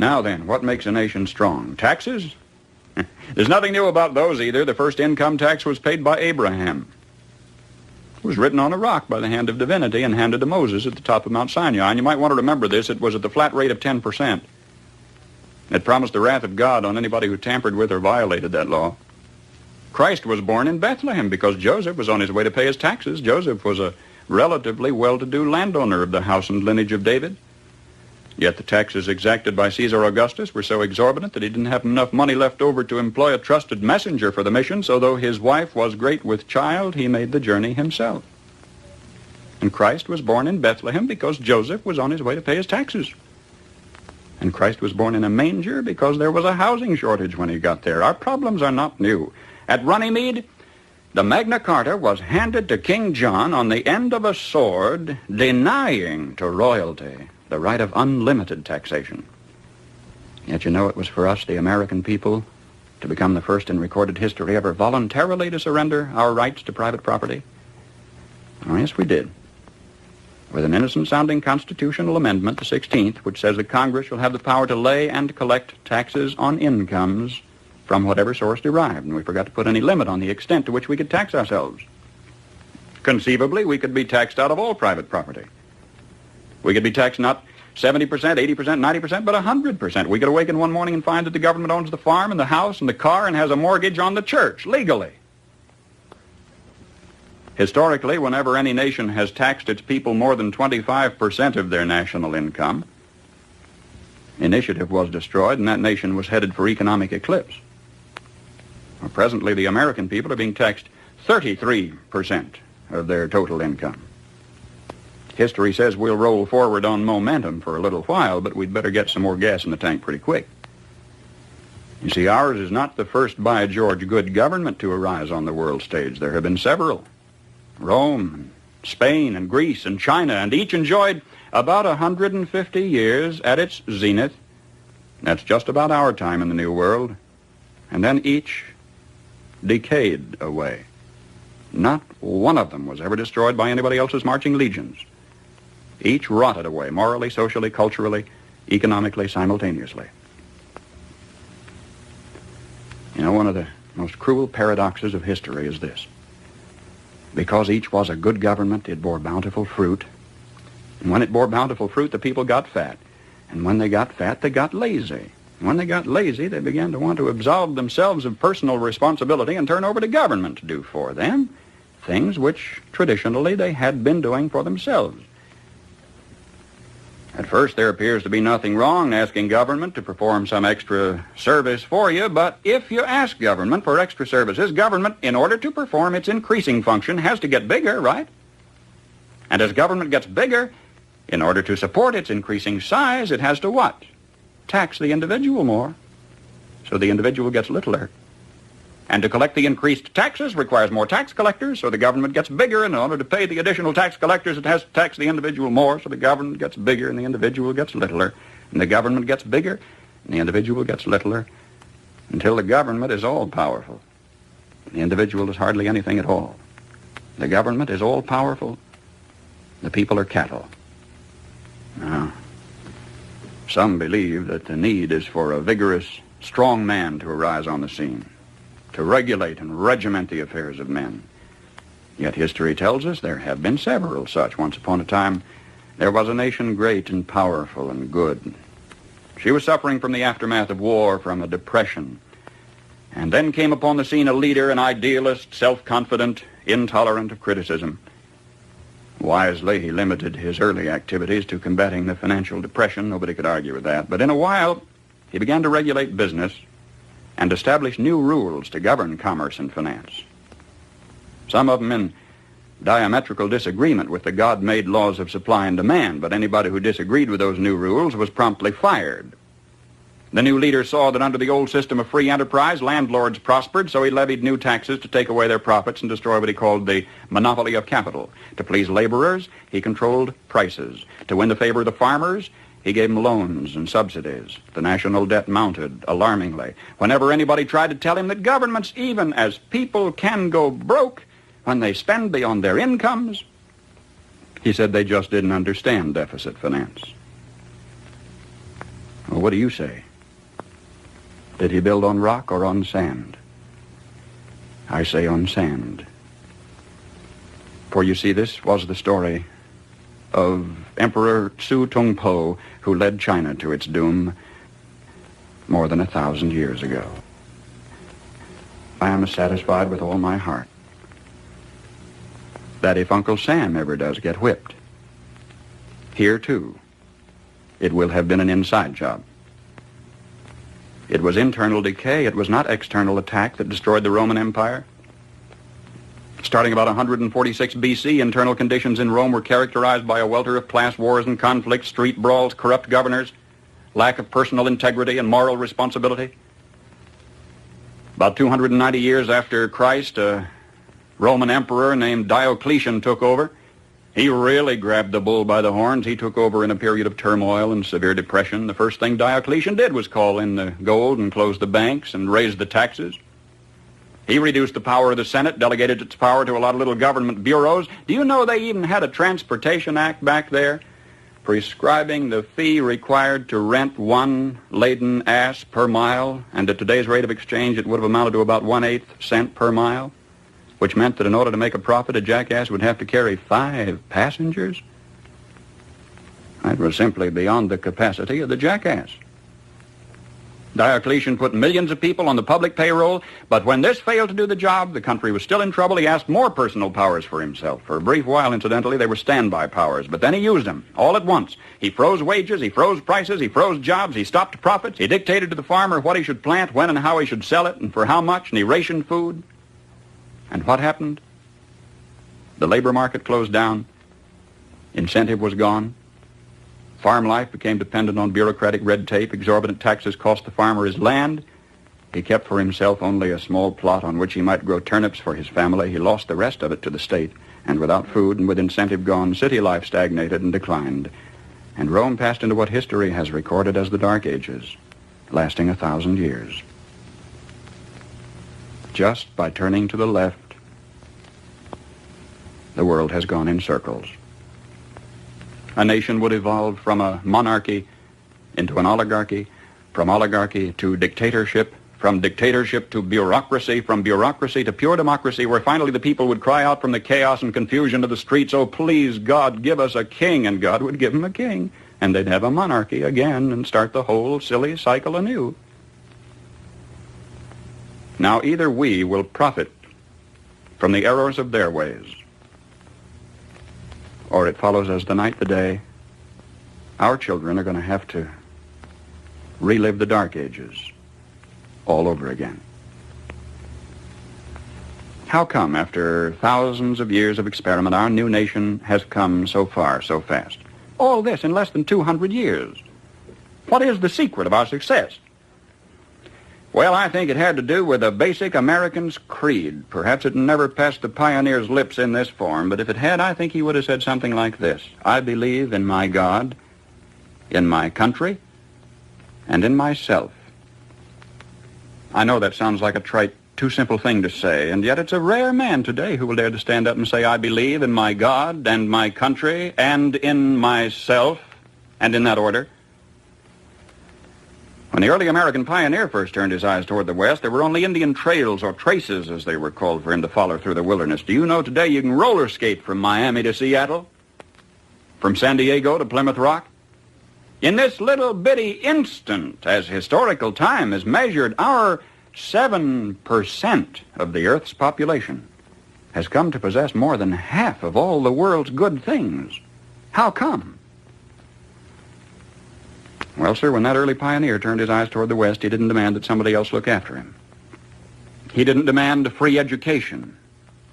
Now then, what makes a nation strong? Taxes? There's nothing new about those either. The first income tax was paid by Abraham. It was written on a rock by the hand of divinity and handed to Moses at the top of Mount Sinai. And you might want to remember this. It was at the flat rate of 10%. It promised the wrath of God on anybody who tampered with or violated that law. Christ was born in Bethlehem because Joseph was on his way to pay his taxes. Joseph was a relatively well-to-do landowner of the house and lineage of David. Yet the taxes exacted by Caesar Augustus were so exorbitant that he didn't have enough money left over to employ a trusted messenger for the mission, so though his wife was great with child, he made the journey himself. And Christ was born in Bethlehem because Joseph was on his way to pay his taxes. And Christ was born in a manger because there was a housing shortage when he got there. Our problems are not new. At Runnymede, the Magna Carta was handed to King John on the end of a sword, denying to royalty the right of unlimited taxation. Yet you know it was for us, the American people, to become the first in recorded history ever voluntarily to surrender our rights to private property. Oh, yes, we did. With an innocent-sounding constitutional amendment, the 16th, which says that Congress shall have the power to lay and collect taxes on incomes from whatever source derived. And we forgot to put any limit on the extent to which we could tax ourselves. Conceivably, we could be taxed out of all private property. We could be taxed not 70%, 80%, 90%, but 100%. We could awaken one morning and find that the government owns the farm and the house and the car and has a mortgage on the church, legally. Historically, whenever any nation has taxed its people more than 25% of their national income, initiative was destroyed and that nation was headed for economic eclipse. Well, presently, the American people are being taxed 33% of their total income. History says we'll roll forward on momentum for a little while, but we'd better get some more gas in the tank pretty quick. You see, ours is not the first, by George, good government to arise on the world stage. There have been several. Rome, and Spain, and Greece, and China, and each enjoyed about 150 years at its zenith. That's just about our time in the New World. And then each decayed away. Not one of them was ever destroyed by anybody else's marching legions. Each rotted away, morally, socially, culturally, economically, simultaneously. You know, one of the most cruel paradoxes of history is this. Because each was a good government, it bore bountiful fruit. And when it bore bountiful fruit, the people got fat. And when they got fat, they got lazy. And when they got lazy, they began to want to absolve themselves of personal responsibility and turn over to government to do for them things which traditionally they had been doing for themselves. At first, there appears to be nothing wrong in asking government to perform some extra service for you, but if you ask government for extra services, government, in order to perform its increasing function, has to get bigger, right? And as government gets bigger, in order to support its increasing size, it has to what? Tax the individual more, so the individual gets littler. And to collect the increased taxes requires more tax collectors, so the government gets bigger, and in order to pay the additional tax collectors, it has to tax the individual more, so the government gets bigger and the individual gets littler. And the government gets bigger and the individual gets littler until the government is all-powerful. The individual is hardly anything at all. The government is all-powerful. The people are cattle. Now, some believe that the need is for a vigorous, strong man to arise on the scene, to regulate and regiment the affairs of men. Yet history tells us there have been several such. Once upon a time, there was a nation great and powerful and good. She was suffering from the aftermath of war, from a depression. And then came upon the scene a leader, an idealist, self-confident, intolerant of criticism. Wisely, he limited his early activities to combating the financial depression. Nobody could argue with that. But in a while, he began to regulate business and establish new rules to govern commerce and finance. Some of them in diametrical disagreement with the God-made laws of supply and demand, but anybody who disagreed with those new rules was promptly fired. The new leader saw that under the old system of free enterprise, landlords prospered, so he levied new taxes to take away their profits and destroy what he called the monopoly of capital. To please laborers, he controlled prices. To win the favor of the farmers, he gave them loans and subsidies. The national debt mounted alarmingly. Whenever anybody tried to tell him that governments, even as people, can go broke when they spend beyond their incomes, he said they just didn't understand deficit finance. Well, what do you say? Did he build on rock or on sand? I say on sand. For you see, this was the story of Emperor Su Tongpo, who led China to its doom more than 1,000 years ago. I am satisfied with all my heart that if Uncle Sam ever does get whipped, here too, it will have been an inside job. It was internal decay. It was not external attack that destroyed the Roman Empire. Starting about 146 BC, internal conditions in Rome were characterized by a welter of class wars and conflicts, street brawls, corrupt governors, lack of personal integrity and moral responsibility. About 290 years after Christ, a Roman emperor named Diocletian took over. He really grabbed the bull by the horns. He took over in a period of turmoil and severe depression. The first thing Diocletian did was call in the gold and close the banks and raise the taxes. He reduced the power of the Senate, delegated its power to a lot of little government bureaus. Do you know they even had a Transportation Act back there prescribing the fee required to rent one laden ass per mile? And at today's rate of exchange, it would have amounted to about 1/8 cent per mile, which meant that in order to make a profit, a jackass would have to carry 5 passengers. That was simply beyond the capacity of the jackass. Diocletian put millions of people on the public payroll, but when this failed to do the job, the country was still in trouble. He asked more personal powers for himself. For a brief while, incidentally, they were standby powers, but then he used them all at once. He froze wages, he froze prices, he froze jobs, he stopped profits, he dictated to the farmer what he should plant, when and how he should sell it, and for how much, and he rationed food. And what happened? The labor market closed down. Incentive was gone. Farm life became dependent on bureaucratic red tape. Exorbitant taxes cost the farmer his land. He kept for himself only a small plot on which he might grow turnips for his family. He lost the rest of it to the state. And without food and with incentive gone, city life stagnated and declined. And Rome passed into what history has recorded as the Dark Ages, lasting 1,000 years. Just by turning to the left, the world has gone in circles. A nation would evolve from a monarchy into an oligarchy, from oligarchy to dictatorship, from dictatorship to bureaucracy, from bureaucracy to pure democracy, where finally the people would cry out from the chaos and confusion of the streets, "Oh, please, God, give us a king," and God would give them a king, and they'd have a monarchy again and start the whole silly cycle anew. Now, either we will profit from the errors of their ways, or it follows as the night the day, our children are going to have to relive the Dark Ages all over again. How come, after thousands of years of experiment, our new nation has come so far so fast? All this in less than 200 years. What is the secret of our success? Well, I think it had to do with a basic American's creed. Perhaps it never passed the pioneer's lips in this form, but if it had, I think he would have said something like this: I believe in my God, in my country, and in myself. I know that sounds like a trite, too simple thing to say, and yet it's a rare man today who will dare to stand up and say, I believe in my God and my country and in myself, and in that order. When the early American pioneer first turned his eyes toward the West, there were only Indian trails, or traces as they were called, for him to follow through the wilderness. Do you know today you can roller skate from Miami to Seattle? From San Diego to Plymouth Rock? In this little bitty instant, as historical time is measured, our 7% of the Earth's population has come to possess more than half of all the world's good things. How come? Well, sir, when that early pioneer turned his eyes toward the West, he didn't demand that somebody else look after him. He didn't demand a free education.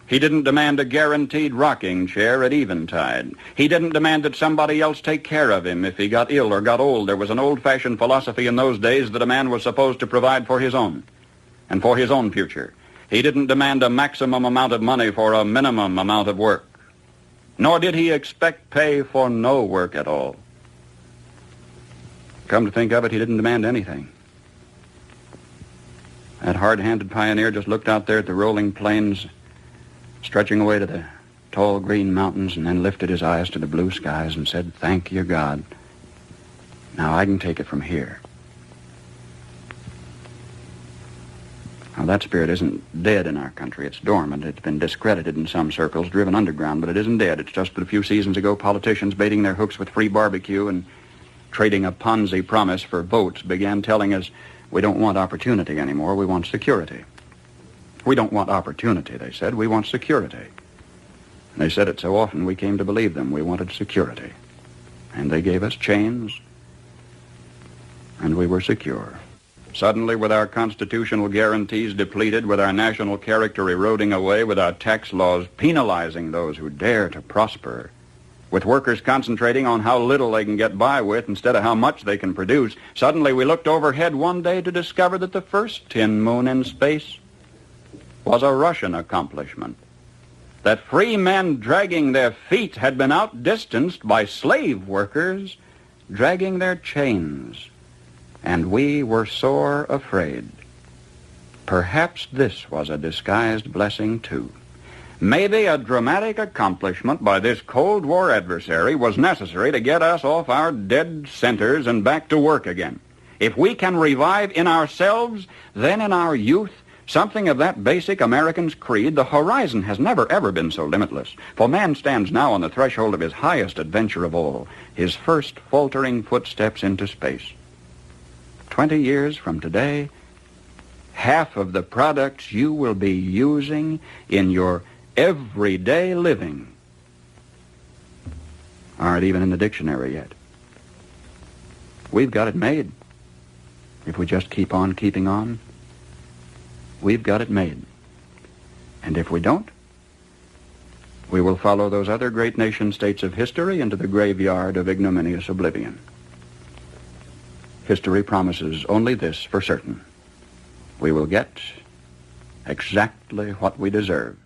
He didn't demand a guaranteed rocking chair at eventide. He didn't demand that somebody else take care of him if he got ill or got old. There was an old-fashioned philosophy in those days that a man was supposed to provide for his own and for his own future. He didn't demand a maximum amount of money for a minimum amount of work. Nor did he expect pay for no work at all. Come to think of it, he didn't demand anything. That hard-handed pioneer just looked out there at the rolling plains stretching away to the tall green mountains, and then lifted his eyes to the blue skies and said, "Thank you, God. Now I can take it from here." Now, that spirit isn't dead in our country. It's dormant. It's been discredited in some circles, driven underground, but it isn't dead. It's just that a few seasons ago, politicians baiting their hooks with free barbecue and trading a Ponzi promise for votes began telling us we don't want opportunity anymore, we want security. We don't want opportunity, they said, we want security. And they said it so often we came to believe them. We wanted security. And they gave us chains, and we were secure. Suddenly, with our constitutional guarantees depleted, with our national character eroding away, with our tax laws penalizing those who dare to prosper, with workers concentrating on how little they can get by with instead of how much they can produce, suddenly we looked overhead one day to discover that the first tin moon in space was a Russian accomplishment. That free men dragging their feet had been outdistanced by slave workers dragging their chains. And we were sore afraid. Perhaps this was a disguised blessing, too. Maybe a dramatic accomplishment by this Cold War adversary was necessary to get us off our dead centers and back to work again. If we can revive in ourselves, then in our youth, something of that basic American's creed, the horizon has never, ever been so limitless. For man stands now on the threshold of his highest adventure of all, his first faltering footsteps into space. 20 years from today, half of the products you will be using in your everyday living aren't even in the dictionary yet. We've got it made. If we just keep on keeping on, we've got it made. And if we don't, we will follow those other great nation-states of history into the graveyard of ignominious oblivion. History promises only this for certain. We will get exactly what we deserve.